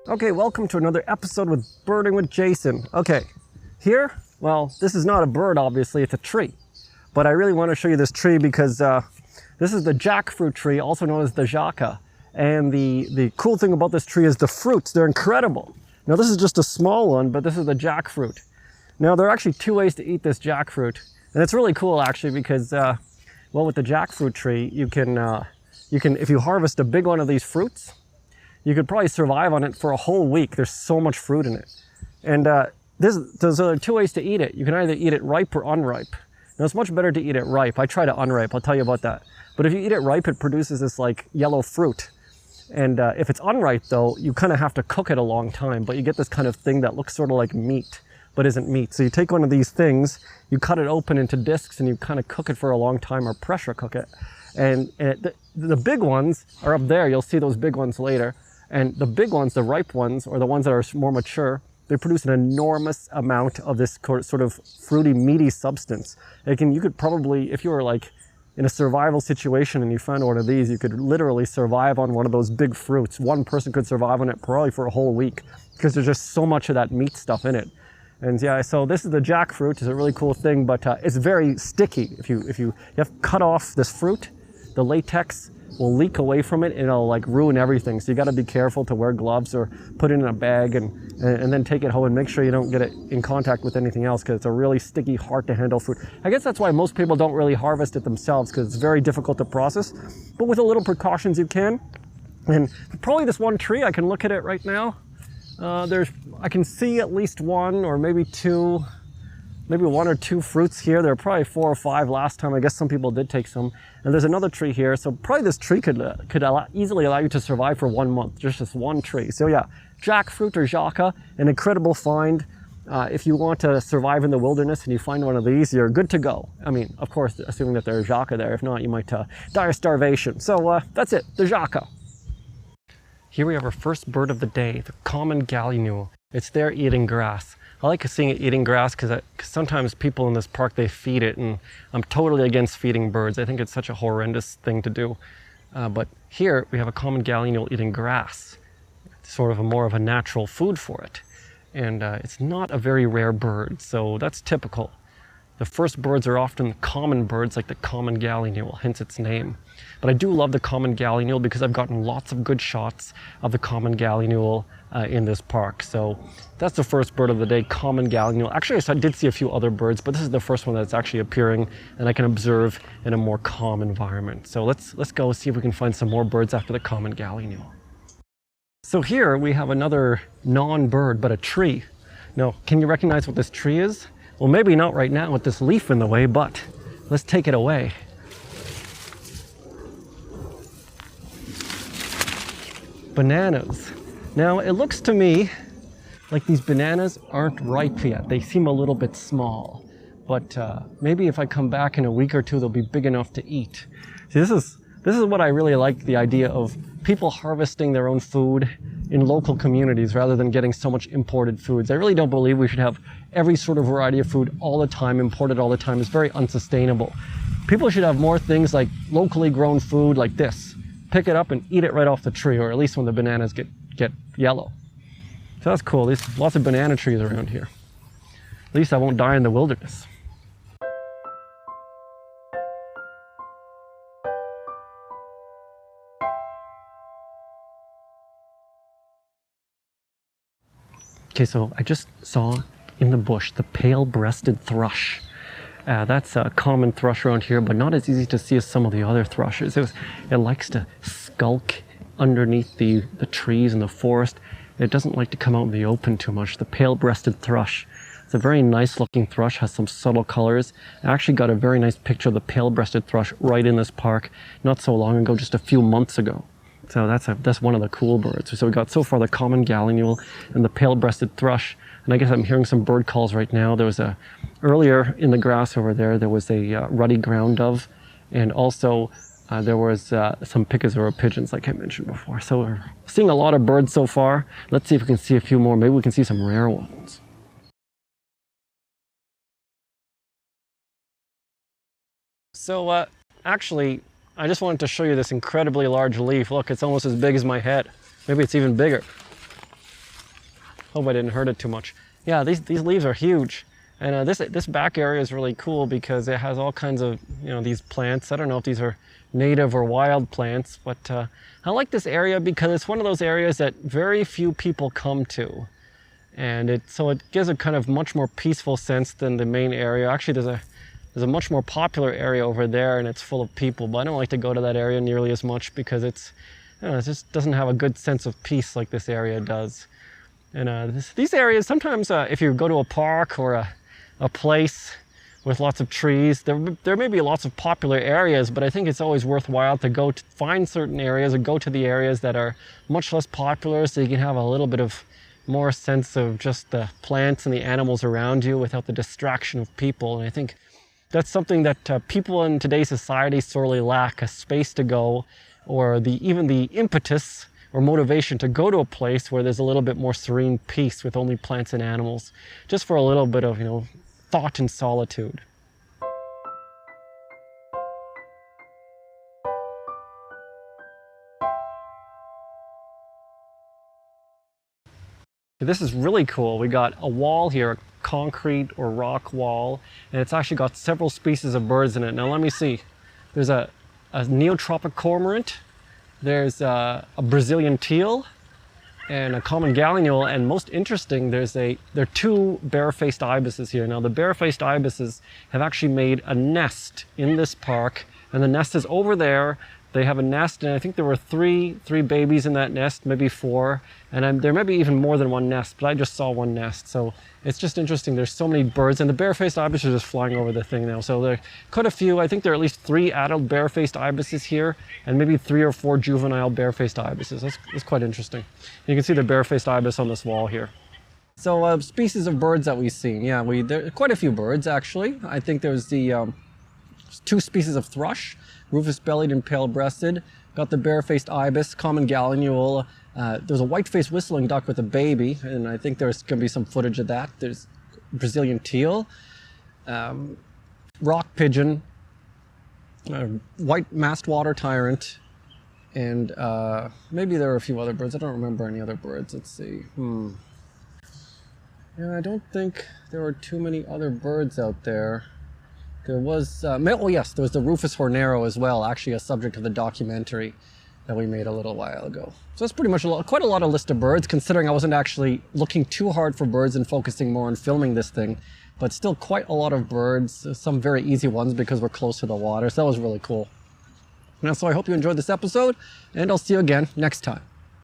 Okay, welcome to another episode with Birding with Jason. Okay, here, well, this is not a bird, obviously, it's a tree. But I really want to show you this tree because this is the jackfruit tree, also known as the jaca. And the cool thing about this tree is the fruits, they're incredible. Now this is just a small one, but this is the jackfruit. Now there are actually two ways to eat this jackfruit. And it's really cool actually because, well, with the jackfruit tree, you can, if you harvest a big one of these fruits, you could probably survive on it for a whole week. There's so much fruit in it. And there's two ways to eat it. You can either eat it ripe or unripe. Now it's much better to eat it ripe. I try to unripe, I'll tell you about that. But if you eat it ripe, it produces this like yellow fruit. And if it's unripe though, you kind of have to cook it a long time, but you get this kind of thing that looks sort of like meat, but isn't meat. So you take one of these things, you cut it open into discs and you kind of cook it for a long time or pressure cook it. And the big ones are up there. You'll see those big ones later. And the big ones, the ripe ones, or the ones that are more mature, they produce an enormous amount of this sort of fruity, meaty substance. You could probably, if you were like in a survival situation and you found one of these, you could literally survive on one of those big fruits. One person could survive on it probably for a whole week because there's just so much of that meat stuff in it. And yeah, so this is the jackfruit. It's a really cool thing, but it's very sticky. If you have to cut off this fruit, the latex will leak away from it and it'll like ruin everything. So you got to be careful to wear gloves or put it in a bag and then take it home and make sure you don't get it in contact with anything else because it's a really sticky, hard to handle fruit. I guess that's why most people don't really harvest it themselves because it's very difficult to process. But with a little precautions you can. And probably this one tree, I can look at it right now. I can see at least one or maybe two, maybe one or two fruits here. There are probably 4 or 5 last time. I guess some people did take some. And there's another tree here. So probably this tree could easily allow you to survive for 1 month, just this one tree. So yeah, jackfruit or jaca, an incredible find. If you want to survive in the wilderness and you find one of these, you're good to go. I mean, of course, assuming that there's jaca there. If not, you might die of starvation. So that's it, the jaca. Here we have our first bird of the day, the common gallinule. It's there eating grass. I like seeing it eating grass because sometimes people in this park, they feed it, and I'm totally against feeding birds. I think it's such a horrendous thing to do. But here we have a common gallinule eating grass. It's sort of more of a natural food for it. And it's not a very rare bird, so that's typical. The first birds are often common birds like the common gallinule, hence its name. But I do love the common gallinule because I've gotten lots of good shots of the common gallinule in this park. So that's the first bird of the day, common gallinule. Actually, I did see a few other birds, but this is the first one that's actually appearing and I can observe in a more calm environment. So let's go see if we can find some more birds after the common gallinule. So here we have another non-bird, but a tree. Now, can you recognize what this tree is? Well, maybe not right now with this leaf in the way, but let's take it away. Bananas. Now, it looks to me like these bananas aren't ripe yet. They seem a little bit small, but maybe if I come back in a week or two, they'll be big enough to eat. See, this is what I really like, the idea of people harvesting their own food in local communities rather than getting so much imported foods. I really don't believe we should have every sort of variety of food all the time, imported all the time. It's very unsustainable. People should have more things like locally grown food like this. Pick it up and eat it right off the tree, or at least when the bananas get yellow. So that's cool. There's lots of banana trees around here. At least I won't die in the wilderness. Okay, so I just saw in the bush the pale-breasted thrush. That's a common thrush around here, but not as easy to see as some of the other thrushes. It likes to skulk underneath the trees in the forest. It doesn't like to come out in the open too much. The pale-breasted thrush. It's a very nice looking thrush, has some subtle colors. I actually got a very nice picture of the pale-breasted thrush right in this park not so long ago, just a few months ago. So that's one of the cool birds. So we got so far the common gallinule and the pale-breasted thrush. And I guess I'm hearing some bird calls right now. There was earlier in the grass over there, there was a ruddy ground dove. And also there was some picazura pigeons like I mentioned before. So we're seeing a lot of birds so far. Let's see if we can see a few more. Maybe we can see some rare ones. So actually, I just wanted to show you this incredibly large leaf. Look, it's almost as big as my head. Maybe it's even bigger. Hope I didn't hurt it too much. Yeah, these leaves are huge. And this back area is really cool because it has all kinds of, these plants. I don't know if these are native or wild plants, but I like this area because it's one of those areas that very few people come to. And so it gives a kind of much more peaceful sense than the main area. Actually, there's a much more popular area over there, and it's full of people, but I don't like to go to that area nearly as much because it just doesn't have a good sense of peace like this area does. And these areas, sometimes if you go to a park or a place with lots of trees, there may be lots of popular areas, but I think it's always worthwhile to go to find certain areas or go to the areas that are much less popular so you can have a little bit of more sense of just the plants and the animals around you without the distraction of people. And I think that's something that people in today's society sorely lack, a space to go, or even the impetus or motivation to go to a place where there's a little bit more serene peace with only plants and animals, just for a little bit of, thought and solitude. This is really cool. We got a wall here, a concrete or rock wall, and it's actually got several species of birds in it. Now let me see. There's a neotropic cormorant, there's a Brazilian teal, and a common gallinule, and most interesting, there are two barefaced ibises here. Now the barefaced ibises have actually made a nest in this park, and the nest is over there. They have a nest, and I think there were three babies in that nest, maybe four, and there may be even more than one nest, but I just saw one nest. So it's just interesting. There's so many birds, and the barefaced ibis are just flying over the thing now. So there are quite a few. I think there are at least 3 adult barefaced ibises here, and maybe 3 or 4 juvenile barefaced ibises. That's quite interesting. You can see the barefaced ibis on this wall here. So species of birds that we've seen. Yeah, there are quite a few birds actually. I think there's the 2 species of thrush, rufous-bellied and pale-breasted. Got the barefaced ibis, common gallinule. There's a white-faced whistling duck with a baby, and I think there's going to be some footage of that. There's Brazilian teal, rock pigeon, white masked water tyrant, and maybe there are a few other birds. I don't remember any other birds. Let's see. Yeah, I don't think there were too many other birds out there. There was, oh yes, there was the Rufus hornero as well, actually a subject of the documentary that we made a little while ago. So that's pretty much quite a lot of list of birds, considering I wasn't actually looking too hard for birds and focusing more on filming this thing, but still quite a lot of birds, some very easy ones because we're close to the water, so that was really cool. And so I hope you enjoyed this episode, and I'll see you again next time.